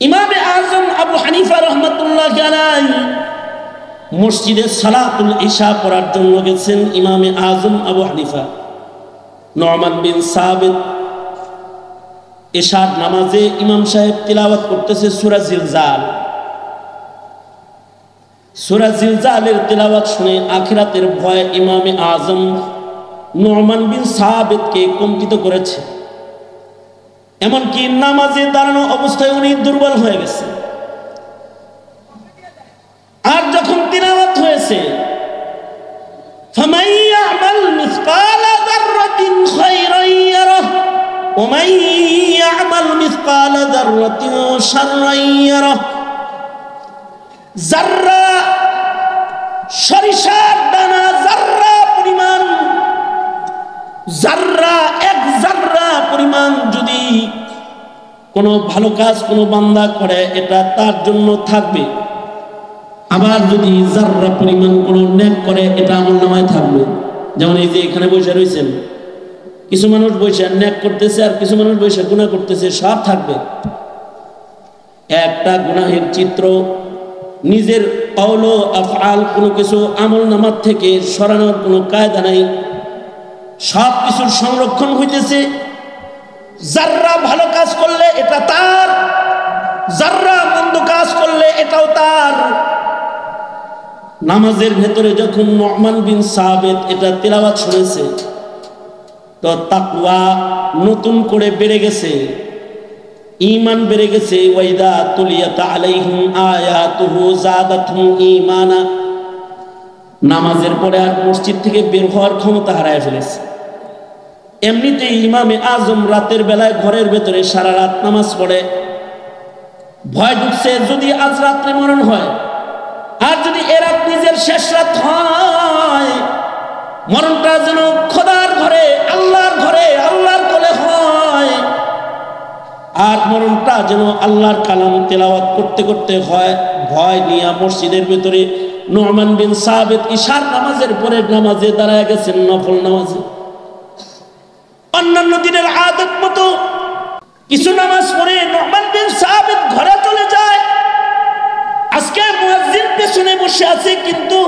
ইমামে আজম আবু হানিফা রাহমাতুল্লাহি আলাইহি মসজিদে সালাতুল ইশা পড়ার জন্য গেছেন। ইমামে আজম আবু হানিফা নুমান বিন সাবিত ইশার নামাজে ইমাম সাহেব তিলাওয়াত করতেছে সূরা জিলজাল। সূরা জিলজালের তিলাওয়াত শুনে আখিরাতের ভয়ে ইমামে আজম নুমান বিন সাবিতকে কম্পিত করেছে। এমনকি নামাজে দাঁড়ানো অবস্থায় উনি দুর্বল হয়ে গেছে। আর যখন তিলাওয়াত হয়েছে ফামান ইয়ামাল মিসকালা যাররাতিন খায়রান ইয়ারাহ ওয়া মান ইয়ামাল মিসকালা যাররাতিন শাররান ইয়ারাহ। যাররা সরিষার দানা যাররা পরিমাণ, যাররা এক যাররা পরিমাণ যদি কোনো ভালো কাজ কোনো বান্দা করে এটা তার জন্য থাকবে, আবার যদি যাররা পরিমাণ কোনো নেক করে এটা আমলনামায় থাকবে। যেমন এই যে এখানে বসে রয়েছেন, কিছু মানুষ বসে নেক করতেছে আর কিছু মানুষ বসে গুনাহ করতেছে, সব থাকবে। একটা গুনাহের চিত্র নিজের কওল ও আফআল কোনো কিছু আমলনামার থেকে সরানোর কোনো কায়দা নাই, সব কিছুর সংরক্ষণ হইতেছে। যাররা ভালো কাজ করলে এটা তার, যাররা মন্দ কাজ করলে এটাও তার। নামাজের ভেতরে যখন নুমান বিন সাবিত এটা তিলাওয়াত শুনেছে তো তাকওয়া নতুন করে বেড়ে গেছে, ঈমান বেড়ে গেছে। ওয়াইদা তুলিয়াত আলাইহিম আয়াতুহু যাদাতুহুম ঈমানা। নামাজের পরে আর মসজিদ থেকে বের হওয়ার ক্ষমতা হারায় ফেলেছে। এমনিতেই ইমামে আজম রাতের বেলায় ঘরের ভেতরে সারা রাত নামাজ পড়ে, ভয় ঢুকছে যদি আজ রাত্রে মরণ হয়, আর যদি এ রাত নিজের শেষ রাত হয়, মরণটা যেন খোদার ঘরে আল্লাহর ঘরে আল্লাহর কোলে হয়, আর মরণটা যেন আল্লাহর কালাম তেলাওয়াত করতে করতে হয়। ভয় নিয়ে মসজিদের ভেতরে নুমান বিন সাবিত ইশার নামাজের পরে নামাজে দাঁড়ায় গেছেন, নফল নামাজে। অন্যান্য দিনের আদত মতো কিছু নামাজ পড়ে নুমান বিন সাবিত ঘরে চলে যায়। আজকে মুয়াজ্জিন পেছনে বসে আছে, কিন্তু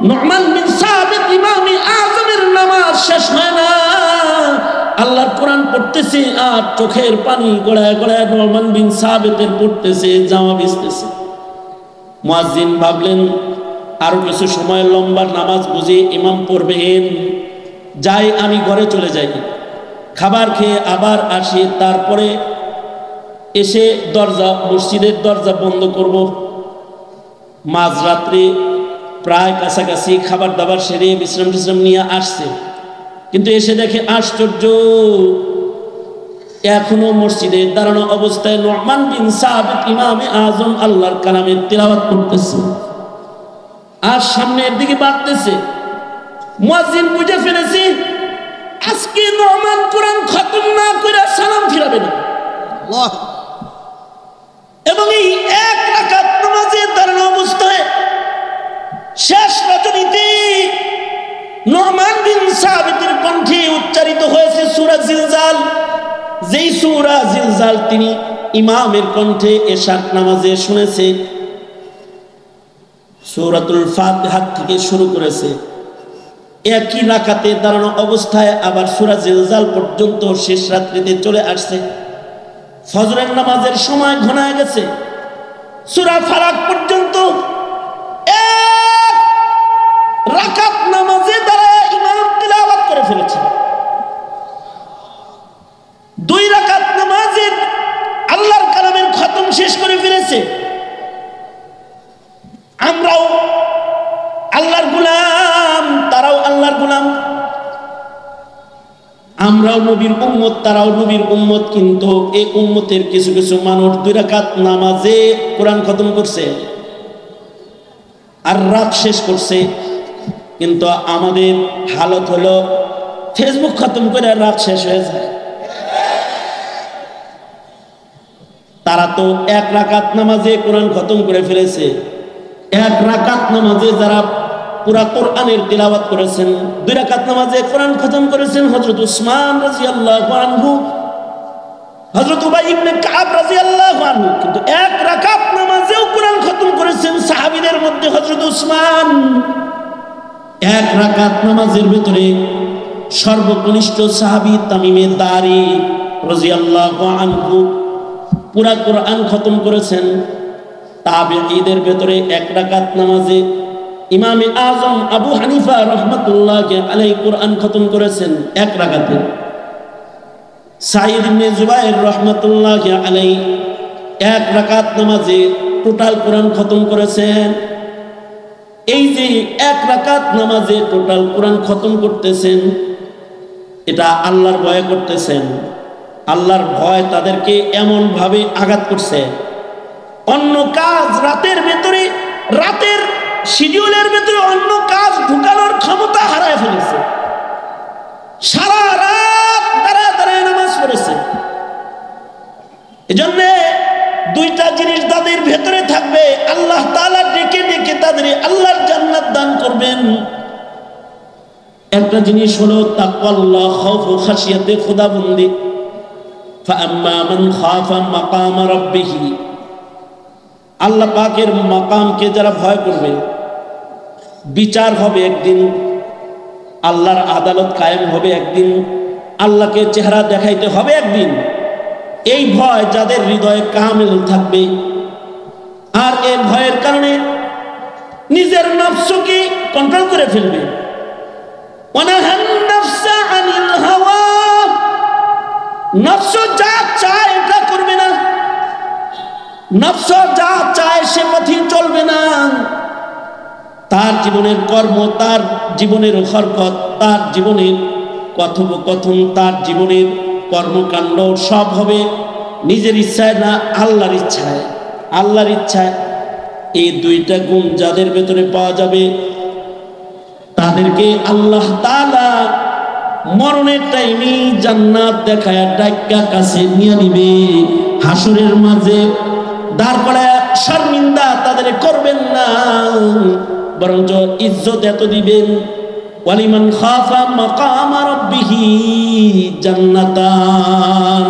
নুমান বিন সাবিত ইমামে আজমের নামাজ শেষ হয় না। আল্লাহর কোরআন পড়তেছে আর চোখের পানি গড়ায় গড়ায় নুমান বিন সাবিতের পড়তেছে, জামা ভিজতেছে। মুয়াজ্জিন ভাবলেন আরো কিছু সময় লম্বা নামাজ বুঝে ইমাম পড়বেন, যাই আমি ঘরে চলে যাই, খাবার খেয়ে আবার আসি, তারপরে এসে দরজা মসজিদের দরজা বন্ধ করব। মাঝরাত্রে প্রায় কাছাকাছি খাবার দাবার সেরে বিশ্রাম টিশ্রাম নিয়ে আসছে, কিন্তু এসে দেখে আশ্চর্য, এখনো মসজিদে দাঁড়ানো অবস্থায় নুমান বিন সাবিত ইমামে আজম আল্লাহর কালামের তিলাওয়াত করতেছে আর সামনের দিকে বাড়তেছে। মুয়াজ্জিন বুঝে ফেলেছে আজকে নুমান কোরআন খতম না করে সালাম ফিরাবে না। এবং এই এক রাকাত নামাজে দাঁড়ানো অবস্থায় শেষ রজনীতে নুমান বিন সাবিতের কণ্ঠে উচ্চারিত হয়েছে সূরা জিলজাল। যেই সূরা জিলজাল তিনি ইমামের কণ্ঠে এশার নামাজে শুনেছে, সূরাতুল ফাতিহা থেকে শুরু করেছে। একই রাকাতে দাঁড়ানো অবস্থায় আবার সূরা জিলজাল পর্যন্ত শেষ রাত্রিতে চলে আসছে। ফজরের নামাজের সময় ঘনায় গেছে, সূরা ফালাক পর্যন্ত এক রাকাত নামাজে দাঁড়ায় ইমাম তিলাওয়াত করে ফেলেছে। দুই রাকাত নামাজে আল্লাহর কালামের খতম শেষ করে ফেলেছে। আমরাও আল্লাহর গোলাম, তারাও আল্লাহর গোলাম। আমরাও নবীর উম্মত, তারাও নবীর উম্মত, কিন্তু এই উম্মতের কিছু কিছু মানুষ দুই রাকাত নামাজে কোরআন খতম করছে আর রাত শেষ করছে। কিন্তু আমাদের হালত হলো ফেসবুক খতম করে রাত শেষ হয়ে যায়। তারা তো এক রাকাত নামাজে কোরআন খতম করে ফেলেছে। এক রাকাত নামাজে যারা পুরা কোরআনের তিলাওয়াত করেছেন, দুই রাকাত নামাজে কোরআন খতম করেছেন হযরত উসমান রাদিয়াল্লাহু আনহু, হযরত উবাই ইবনে কাব রাদিয়াল্লাহু আনহু। কিন্তু এক রাকাত নামাজের ভেতরে সর্বকনিষ্ঠ সাহাবী তামিমে দারি রাদিয়াল্লাহু আনহু পুরা কোরআন খতম করেছেন। তাবেঈদের ভেতরে 1 রাকাত নামাজে ইমামে আজম আবু হানিফা রাহমাতুল্লাহি আলাইহি কোরআন খতম করেছেন 1 রাকাতে। সাঈদ ইবনে জুবায়ের রাহমাতুল্লাহি আলাইহি 1 রাকাত নামাজে টোটাল কোরআন খতম করেছেন। এই যে 1 রাকাত নামাজে টোটাল কোরআন খতম করতেছেন, এটা আল্লাহর ভয়ে করতেছেন। আল্লাহর ভয় তাদেরকে এমন ভাবে আঘাত করছে, অন্য কাজ রাতের ভেতরে, রাতের শিডিউলের ভেতরে অন্য কাজ ঢুকানোর ক্ষমতা হারায় ফেলেছে। সারা রাত দাঁড়ায় দাঁড়ায় নামাজ পড়েছে। এজন্য 2টা জিনিস তাদের ভেতরে থাকবে, আল্লাহ তাআলা ডেকে ডেকে তাদের আল্লাহর জান্নাত দান করবেন। একটা জিনিস হলো তাকওয়াল্লাহ, খাউফ ও খাশিয়াতে খোদাবন্দি। ফাআম্মা মান খাফা মাকাম রাব্বিহ, আল্লাহ পাকের মাকামকে যারা ভয় করবে, বিচার হবে একদিন, আল্লাহর আদালত কায়েম হবে একদিন, আল্লাহকে চেহারা দেখাইতে হবে একদিন। এই ভয় যাদের হৃদয়ে কামেল থাকবে, আর এই ভয়ের কারণে নিজের নফসকে কন্ট্রোল করে ফেলবে। ওয়ানাহান নাফসা আনিল হাওয়া, নফস যা চায় এটা করবে না, নফস যা চায় সে পথে চলবে না। তার জীবনের কর্ম, তার জীবনের হরকত, তার জীবনের কথোপকথন, তার জীবনের কর্মকাণ্ড সব হবে নিজের ইচ্ছায় না, আল্লাহর ইচ্ছায়। আল্লাহর ইচ্ছায় এই 2টা গুণ যাদের ভেতরে পাওয়া যাবে, তাদেরকে আল্লাহ তাআলা মরণের টাইমে জান্নাত দেখায় ডাক্কা কাছে নিয়ে নিবে। হাসরের মাঝে দাঁড় করায় শর্মিন্দা তাদের করবেন না, বরঞ্চ ইজ্জত এত দিবেন। ওয়ালিমান খাফা মাকাম রাব্বিহি জান্নাতান।